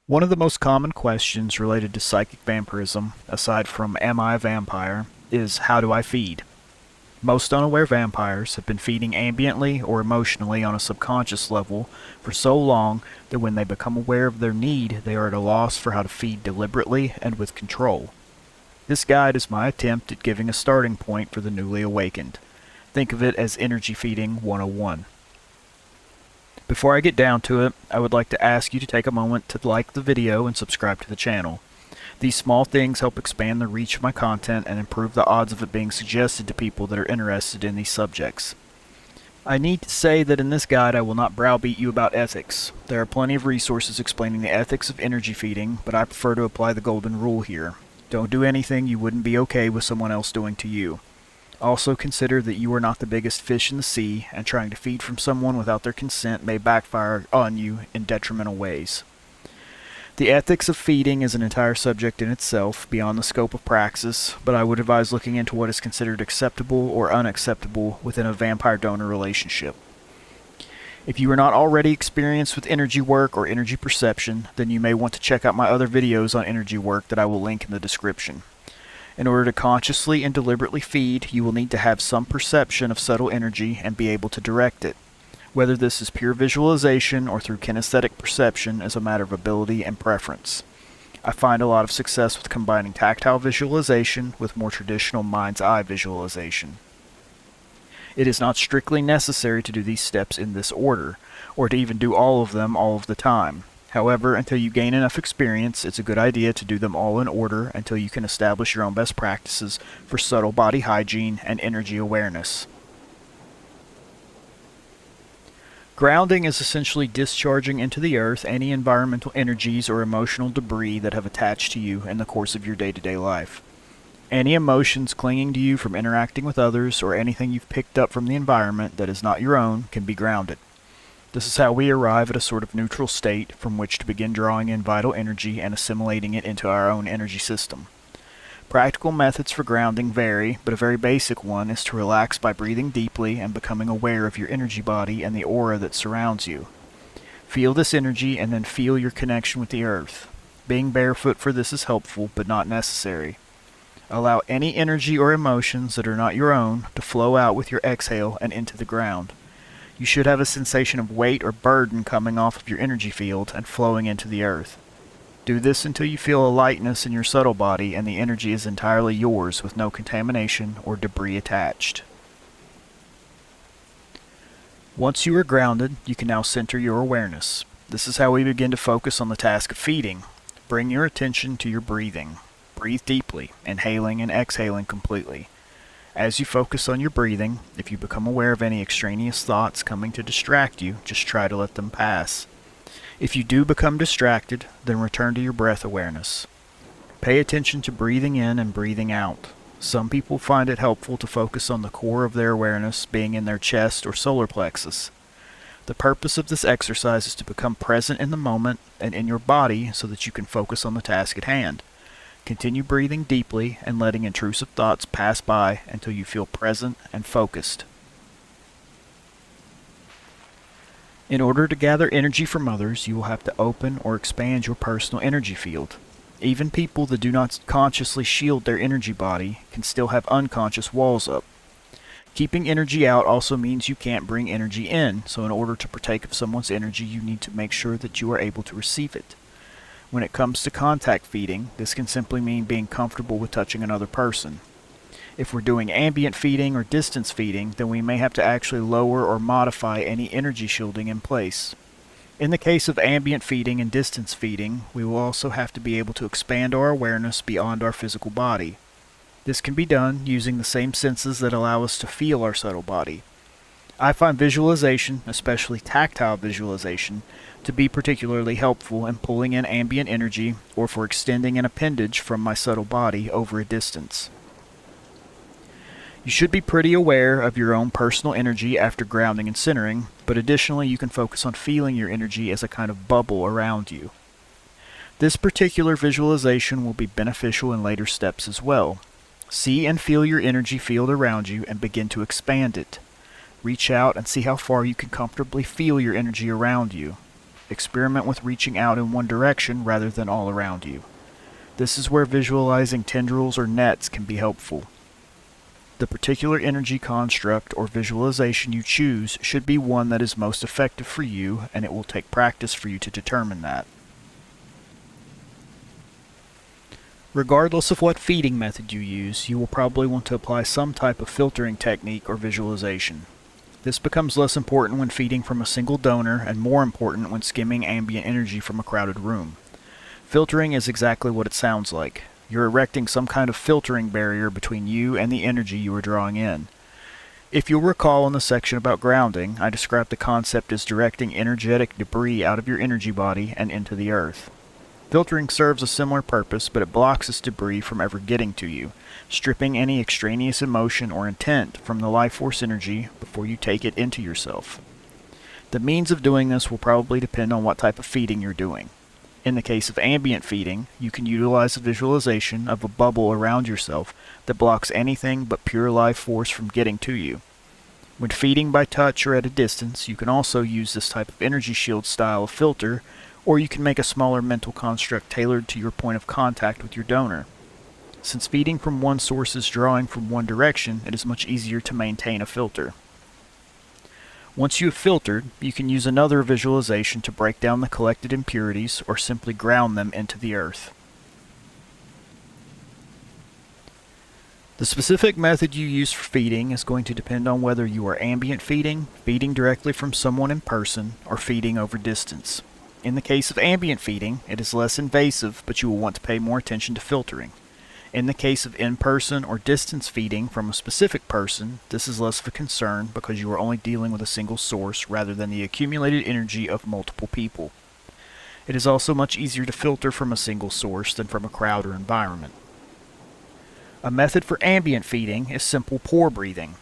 One of the most common questions related to psychic vampirism, aside from am I a vampire, is how do I feed? Most unaware vampires have been feeding ambiently or emotionally on a subconscious level for so long that when they become aware of their need, they are at a loss for how to feed deliberately and with control. This guide is my attempt at giving a starting point for the newly awakened. Think of it as Energy Feeding 101. Before I get down to it, I would like to ask you to take a moment to like the video and subscribe to the channel. These small things help expand the reach of my content and improve the odds of it being suggested to people that are interested in these subjects. I need to say that in this guide I will not browbeat you about ethics. There are plenty of resources explaining the ethics of energy feeding, but I prefer to apply the golden rule here. Don't do anything you wouldn't be okay with someone else doing to you. Also consider that you are not the biggest fish in the sea, and trying to feed from someone without their consent may backfire on you in detrimental ways. The ethics of feeding is an entire subject in itself, beyond the scope of praxis, but I would advise looking into what is considered acceptable or unacceptable within a vampire-donor relationship. If you are not already experienced with energy work or energy perception, then you may want to check out my other videos on energy work that I will link in the description. In order to consciously and deliberately feed, you will need to have some perception of subtle energy and be able to direct it. Whether this is pure visualization or through kinesthetic perception is a matter of ability and preference. I find a lot of success with combining tactile visualization with more traditional mind's eye visualization. It is not strictly necessary to do these steps in this order, or to even do all of them all of the time. However, until you gain enough experience, it's a good idea to do them all in order until you can establish your own best practices for subtle body hygiene and energy awareness. Grounding is essentially discharging into the earth any environmental energies or emotional debris that have attached to you in the course of your day-to-day life. Any emotions clinging to you from interacting with others or anything you've picked up from the environment that is not your own can be grounded. This is how we arrive at a sort of neutral state from which to begin drawing in vital energy and assimilating it into our own energy system. Practical methods for grounding vary, but a very basic one is to relax by breathing deeply and becoming aware of your energy body and the aura that surrounds you. Feel this energy and then feel your connection with the earth. Being barefoot for this is helpful, but not necessary. Allow any energy or emotions that are not your own to flow out with your exhale and into the ground. You should have a sensation of weight or burden coming off of your energy field and flowing into the earth. Do this until you feel a lightness in your subtle body and the energy is entirely yours with no contamination or debris attached. Once you are grounded, you can now center your awareness. This is how we begin to focus on the task of feeding. Bring your attention to your breathing. Breathe deeply, inhaling and exhaling completely. As you focus on your breathing, if you become aware of any extraneous thoughts coming to distract you, just try to let them pass. If you do become distracted, then return to your breath awareness. Pay attention to breathing in and breathing out. Some people find it helpful to focus on the core of their awareness being in their chest or solar plexus. The purpose of this exercise is to become present in the moment and in your body so that you can focus on the task at hand. Continue breathing deeply and letting intrusive thoughts pass by until you feel present and focused. In order to gather energy from others, you will have to open or expand your personal energy field. Even people that do not consciously shield their energy body can still have unconscious walls up. Keeping energy out also means you can't bring energy in, so in order to partake of someone's energy, you need to make sure that you are able to receive it. When it comes to contact feeding, this can simply mean being comfortable with touching another person. If we're doing ambient feeding or distance feeding, then we may have to actually lower or modify any energy shielding in place. In the case of ambient feeding and distance feeding, we will also have to be able to expand our awareness beyond our physical body. This can be done using the same senses that allow us to feel our subtle body. I find visualization, especially tactile visualization, to be particularly helpful in pulling in ambient energy or for extending an appendage from my subtle body over a distance. You should be pretty aware of your own personal energy after grounding and centering, but additionally you can focus on feeling your energy as a kind of bubble around you. This particular visualization will be beneficial in later steps as well. See and feel your energy field around you and begin to expand it. Reach out and see how far you can comfortably feel your energy around you. experiment with reaching out in one direction rather than all around you. This is where visualizing tendrils or nets can be helpful. The particular energy construct or visualization you choose should be one that is most effective for you, and it will take practice for you to determine that. Regardless of what feeding method you use, you will probably want to apply some type of filtering technique or visualization. This becomes less important when feeding from a single donor and more important when skimming ambient energy from a crowded room. Filtering is exactly what it sounds like. You're erecting some kind of filtering barrier between you and the energy you are drawing in. If you'll recall in the section about grounding, I described the concept as directing energetic debris out of your energy body and into the earth. Filtering serves a similar purpose, but it blocks this debris from ever getting to you, stripping any extraneous emotion or intent from the life force energy before you take it into yourself. The means of doing this will probably depend on what type of feeding you're doing. In the case of ambient feeding, you can utilize a visualization of a bubble around yourself that blocks anything but pure life force from getting to you. When feeding by touch or at a distance, you can also use this type of energy shield style of filter, or you can make a smaller mental construct tailored to your point of contact with your donor. Since feeding from one source is drawing from one direction, it is much easier to maintain a filter. Once you have filtered, you can use another visualization to break down the collected impurities or simply ground them into the earth. The specific method you use for feeding is going to depend on whether you are ambient feeding, feeding directly from someone in person, or feeding over distance. In the case of ambient feeding, it is less invasive, but you will want to pay more attention to filtering. In the case of in-person or distance feeding from a specific person, this is less of a concern because you are only dealing with a single source rather than the accumulated energy of multiple people. It is also much easier to filter from a single source than from a crowd or environment. A method for ambient feeding is simple pore breathing.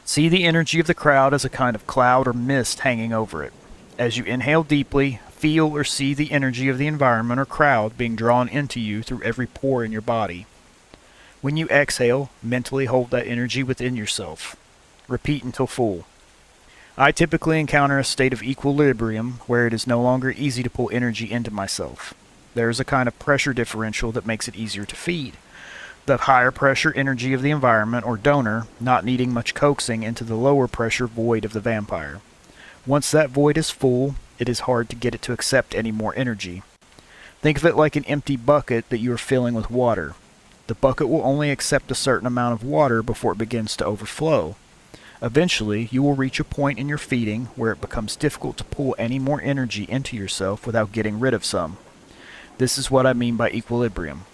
See the energy of the crowd as a kind of cloud or mist hanging over it. As you inhale deeply, feel or see the energy of the environment or crowd being drawn into you through every pore in your body. When you exhale, mentally hold that energy within yourself. Repeat until full. I typically encounter a state of equilibrium where it is no longer easy to pull energy into myself. There is a kind of pressure differential that makes it easier to feed. The higher pressure energy of the environment or donor not needing much coaxing into the lower pressure void of the vampire. Once that void is full, it is hard to get it to accept any more energy. Think of it like an empty bucket that you are filling with water. The bucket will only accept a certain amount of water before it begins to overflow. Eventually, you will reach a point in your feeding where it becomes difficult to pull any more energy into yourself without getting rid of some. This is what I mean by equilibrium.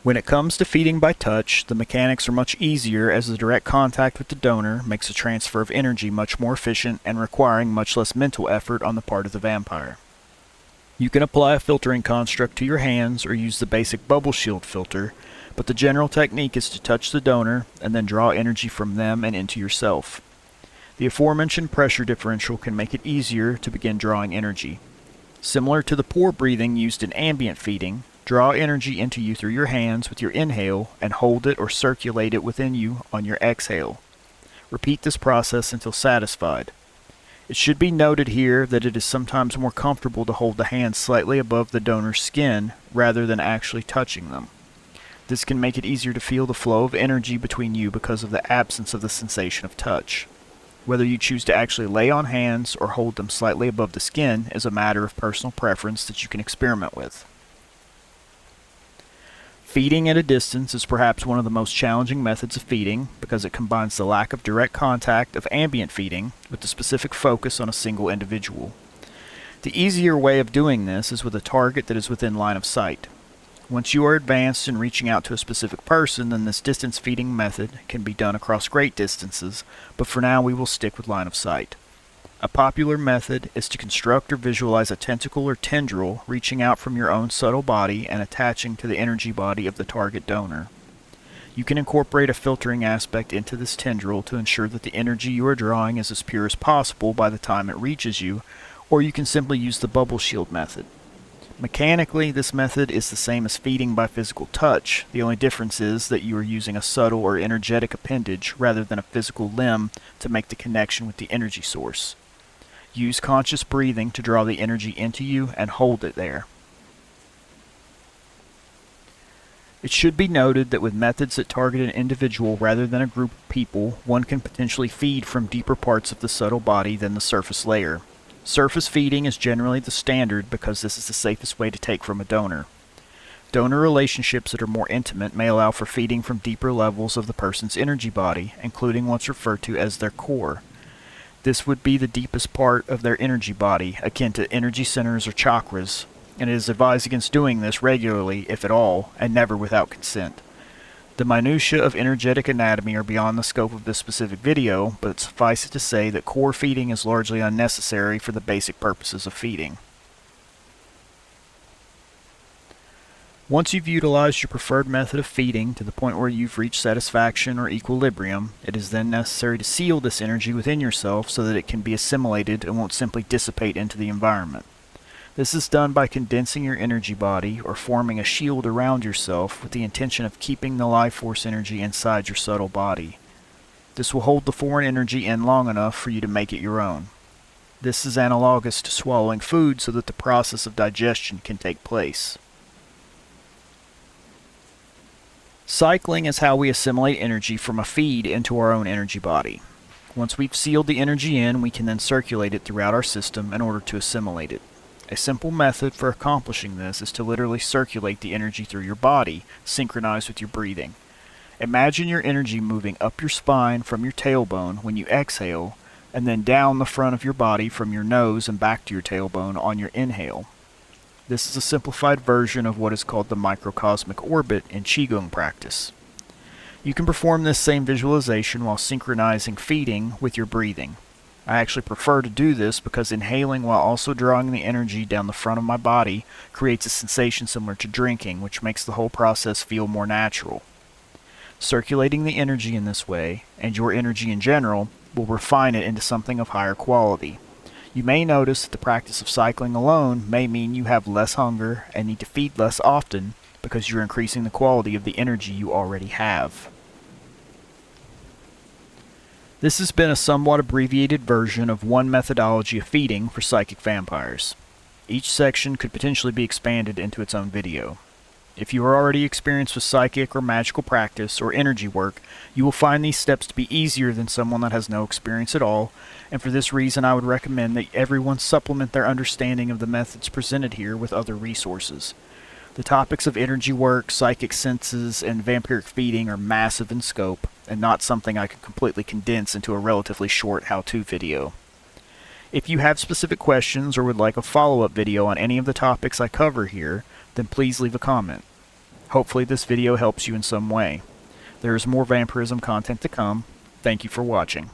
When it comes to feeding by touch, the mechanics are much easier as the direct contact with the donor makes the transfer of energy much more efficient and requiring much less mental effort on the part of the vampire. You can apply a filtering construct to your hands or use the basic bubble shield filter, but the general technique is to touch the donor and then draw energy from them and into yourself. The aforementioned pressure differential can make it easier to begin drawing energy. Similar to the pore breathing used in ambient feeding, draw energy into you through your hands with your inhale and hold it or circulate it within you on your exhale. Repeat this process until satisfied. It should be noted here that it is sometimes more comfortable to hold the hands slightly above the donor's skin rather than actually touching them. This can make it easier to feel the flow of energy between you because of the absence of the sensation of touch. Whether you choose to actually lay on hands or hold them slightly above the skin is a matter of personal preference that you can experiment with. Feeding at a distance is perhaps one of the most challenging methods of feeding because it combines the lack of direct contact of ambient feeding with the specific focus on a single individual. The easier way of doing this is with a target that is within line of sight. Once you are advanced in reaching out to a specific person, then this distance feeding method can be done across great distances, but for now we will stick with line of sight. A popular method is to construct or visualize a tentacle or tendril reaching out from your own subtle body and attaching to the energy body of the target donor. You can incorporate a filtering aspect into this tendril to ensure that the energy you are drawing is as pure as possible by the time it reaches you, or you can simply use the bubble shield method. Mechanically, this method is the same as feeding by physical touch. The only difference is that you are using a subtle or energetic appendage rather than a physical limb to make the connection with the energy source. Use conscious breathing to draw the energy into you and hold it there. It should be noted that with methods that target an individual rather than a group of people, one can potentially feed from deeper parts of the subtle body than the surface layer. Surface feeding is generally the standard because this is the safest way to take from a donor. Donor relationships that are more intimate may allow for feeding from deeper levels of the person's energy body, including what's referred to as their core. This would be the deepest part of their energy body, akin to energy centers or chakras, and it is advised against doing this regularly, if at all, and never without consent. The minutiae of energetic anatomy are beyond the scope of this specific video, but suffice it to say that core feeding is largely unnecessary for the basic purposes of feeding. Once you've utilized your preferred method of feeding to the point where you've reached satisfaction or equilibrium, it is then necessary to seal this energy within yourself so that it can be assimilated and won't simply dissipate into the environment. This is done by condensing your energy body or forming a shield around yourself with the intention of keeping the life force energy inside your subtle body. This will hold the foreign energy in long enough for you to make it your own. This is analogous to swallowing food so that the process of digestion can take place. Cycling is how we assimilate energy from a feed into our own energy body. Once we've sealed the energy in, we can then circulate it throughout our system in order to assimilate it. A simple method for accomplishing this is to literally circulate the energy through your body, synchronized with your breathing. Imagine your energy moving up your spine from your tailbone when you exhale, and then down the front of your body from your nose and back to your tailbone on your inhale. This is a simplified version of what is called the microcosmic orbit in Qigong practice. You can perform this same visualization while synchronizing feeding with your breathing. I actually prefer to do this because inhaling while also drawing the energy down the front of my body creates a sensation similar to drinking, which makes the whole process feel more natural. Circulating the energy in this way, and your energy in general, will refine it into something of higher quality. You may notice that the practice of cycling alone may mean you have less hunger and need to feed less often because you're increasing the quality of the energy you already have. This has been a somewhat abbreviated version of one methodology of feeding for psychic vampires. Each section could potentially be expanded into its own video. If you are already experienced with psychic or magical practice or energy work, you will find these steps to be easier than someone that has no experience at all, and for this reason I would recommend that everyone supplement their understanding of the methods presented here with other resources. The topics of energy work, psychic senses, and vampiric feeding are massive in scope, and not something I could completely condense into a relatively short how-to video. If you have specific questions or would like a follow-up video on any of the topics I cover here, then please leave a comment. Hopefully this video helps you in some way. There is more vampirism content to come. Thank you for watching.